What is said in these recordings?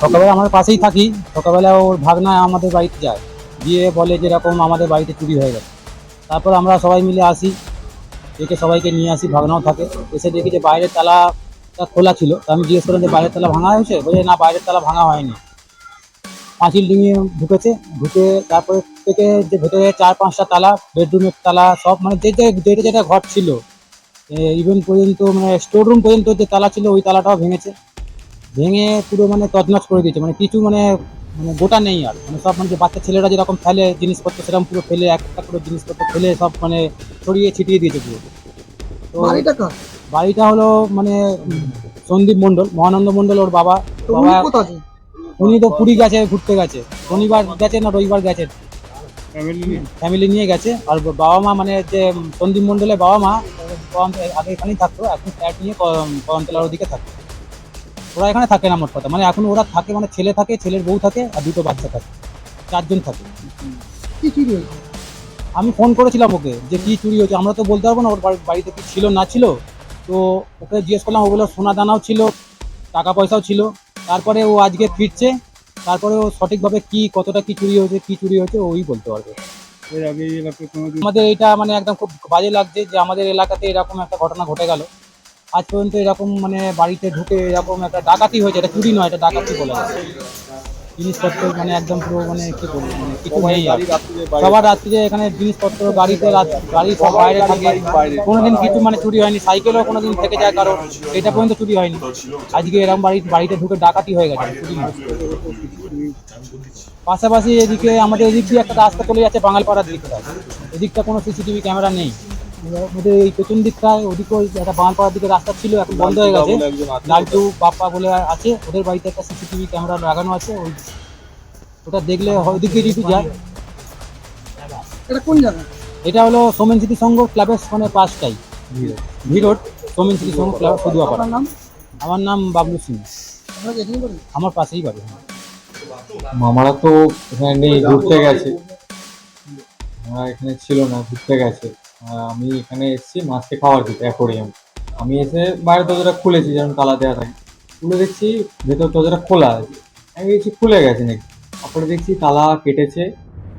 সকালবেলা আমাদের পাশেই থাকি। সকালবেলা ওর ভাগনা আমাদের বাড়িতে যায়, গিয়ে বলে যে এরকম আমাদের বাড়িতে চুরি হয়ে গেছে। তারপর আমরা সবাই মিলে আসি, ডেকে সবাইকে নিয়ে আসি, ভাগনাও থাকে। এসে দেখি যে বাইরের তালাটা খোলা ছিল। তো আমি জিজ্ঞেস করলাম যে বাইরের তালা ভাঙা হয়েছে, বলে না বাইরের তালা ভাঙা হয়নি, পাঁচিল ডিঙিয়ে ঢুকেছে। ঢুকে তারপরে থেকে যে ভেতরে 4-5টা তালা, বেডরুমের তালা সব, মানে যেটা যেটা ঘর ছিল, ইভেন পর্যন্ত মানে স্টোর রুম পর্যন্ত যে তালা ছিল ওই তালাটাও ভেঙেছে। ভেঙে পুরো মানে তছনছ করে দিয়েছে, মানে কিছু মানে মানে গোটা নেই আর, মানে সব মানে যে বাচ্চা ছেলেরা যেরকম ফেলে জিনিসপত্র সেরকম পুরো ফেলে, এক একটা করে জিনিসপত্র ফেলে সব মানে ছড়িয়ে ছিটিয়ে দিয়েছে পুরো। তো বাড়িটা কার? বাড়িটা হলো মানে সন্দীপ মণ্ডল, মহানন্দ মণ্ডল ওর বাবা। তো বাবা উনি কোথায়? উনি তো পুরী গেছে, ঘুরতে গেছে, শনিবার গেছে না রবিবার গেছে, ফ্যামিলি নিয়ে গেছে। আর বাবা মা মানে যে সন্দীপ মণ্ডলের বাবা মা আগে এখানেই থাকতো, এখন ফ্ল্যাট নিয়ে করমতলার ওদিকে থাকে। ওরা এখানে থাকে না মোট কথা, মানে এখন ওরা থাকে মানে ছেলে থাকে, ছেলের বউ থাকে, আর দুটো বাচ্চা থাকে, 4জন থাকে। কি চুরি হয়েছে? আমি ফোন করেছিলাম ওকে যে কি চুরি হয়েছে, আমরা তো বলতে পারবো না ওর বাড়িতে কি ছিল না ছিল। তো ওকে জিজ্ঞেস করলাম, ওগুলো সোনা দানাও ছিল, টাকা পয়সাও ছিল। তারপরে ও আজকে ফিরছে, তারপরে ও সঠিকভাবে কি কতটা কি চুরি হয়েছে ওই বলতে পারবে। আমাদের এটা মানে একদম খুব বাজে লাগছে যে আমাদের এলাকাতে এরকম একটা ঘটনা ঘটে গেল। আজ পর্যন্ত এরকম মানে বাড়িতে ঢুকে এরকম একটা ডাকাতি হয়েছে, এটা চুরি নয়, এটা ডাকাতি বলা যায়। জিনিসপত্র মানে একদম পুরো মানে কি বলবো, মানে কিছু নেই আর। সবার রাত্রিরে এখানে জিনিসপত্র গাড়িতে গাড়ি সব বাইরে থাকে, কোনোদিন কিছু মানে চুরি হয়নি, সাইকেলও কোনোদিন থেকে যায় কারো, এটা পর্যন্ত চুরি হয়নি। আজকে এরকম বাড়িতে ঢুকে ডাকাতি হয়ে গেছে, চুরি নয়। পাশাপাশি এদিকে আমাদের এদিক দিয়ে একটা রাস্তা চলে যাচ্ছে বাঙালপাড়ার দিকটা, এদিকটা কোনো সিসিটিভি ক্যামেরা নেই। আমাদের এই পেছন দিকটায় ওদিকেও একটা বাঙালপাড়ার দিকে রাস্তা ছিল, এখন বন্ধ হয়ে গেছে। লালটু বাপ্পা বলে আছে, ওদের বাড়িতে একটা সিসিটিভি ক্যামেরা লাগানো আছে, ওটা দেখলে ওদিক দিয়ে যদি যায়। এটা কোন জায়গা? এটা হলো সোমেন স্মৃতি সংঘ ক্লাবের মানে পাশটাই, ভি রোড, সোমেন স্মৃতি সংঘ ক্লাব, সদুয়াপাড়া। আপনার নাম? আমার নাম বাবলু সিং, আপনারা কি এখানে করেন? আমার পাশেই বাড়ি। মামারা তো এখানে নেই, ঘুরতে গেছে। মামারা এখানে ছিল না, ঘুরতে গেছে। আমি এখানে এসেছি মাছকে খাওয়ার দিতে, অ্যাকোরিয়াম। আমি এসে বাইরের দরজাটা খুলেছি, যেমন তালা দেওয়া থাকে, খুলে দেখছি ভেতর দরজাটা খোলা আছে। আমি দেখছি খুলে গেছে নাকি, তারপরে দেখছি তালা কেটেছে।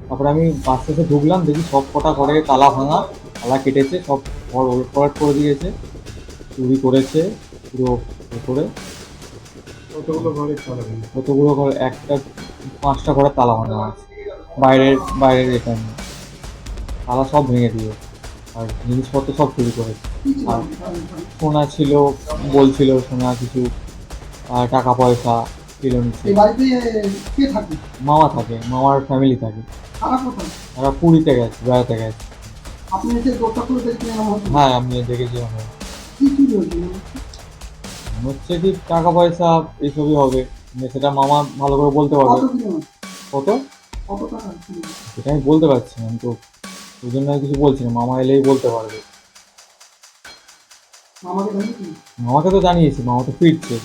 তারপরে আমি আস্তে আস্তে ঢুকলাম, দেখি সব কটা ঘরে তালা ভাঙা, তালা কেটেছে, সব ঘর ওলটপালট করে দিয়েছে, চুরি করেছে পুরো করে। কতগুলো ঘর, একটা 5টা ঘরে তালা ভাঙা আছে, বাইরের এখানে তালা সব ভেঙে দিয়ে, আর জিনিসপত্র সব চুরি করেছে। আর সোনা ছিল, বলছিল সোনা কিছু, আর টাকা পয়সা ছিল নিচে। এই বাড়িতে কে থাকে? মামা থাকে, মামার ফ্যামিলি থাকে। তারা কোথায়? তারা পুরীতে গেছে, বেড়াতে গেছে। আপনি এসে দরজা খুলে দেখলেন এরকম হচ্ছে? হ্যাঁ, আমি দেখেছি। আমার কি চুরি হয়েছে? হচ্ছে কি টাকা পয়সা এইসবই হবে, সেটা মামা ভালো করে বলতে পারবে। কত কিলো? কত কত টাকা চুরি হয়েছে? সেটা আমি বলতে পারছি না, আমি তো ওই জন্য আমি কিছু বলছি না, মামা এলেই বলতে পারবে। মামাকে জানিয়েছি? মামাকে তো জানিয়েছি, মামা তো ফিরছে।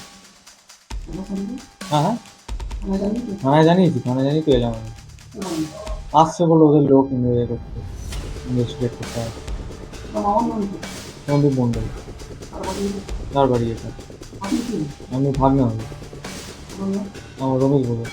আমার সঙ্গে? হ্যাঁ হ্যাঁ, আমার জানিয়েছি? থানায় জানিয়েছি, থানায় জানিয়ে তো এলাম আমি। আসছে বলে ওদের লোক ইনভেস্টিগেট করতে হবে। মামার নাম কি? সন্দীপ মণ্ডল, আর বাড়ি? তার বাড়ি এটা। আপনি কি? আমি ভাগ্নে হবে, আপনার নাম? আমার রমেশ বলে।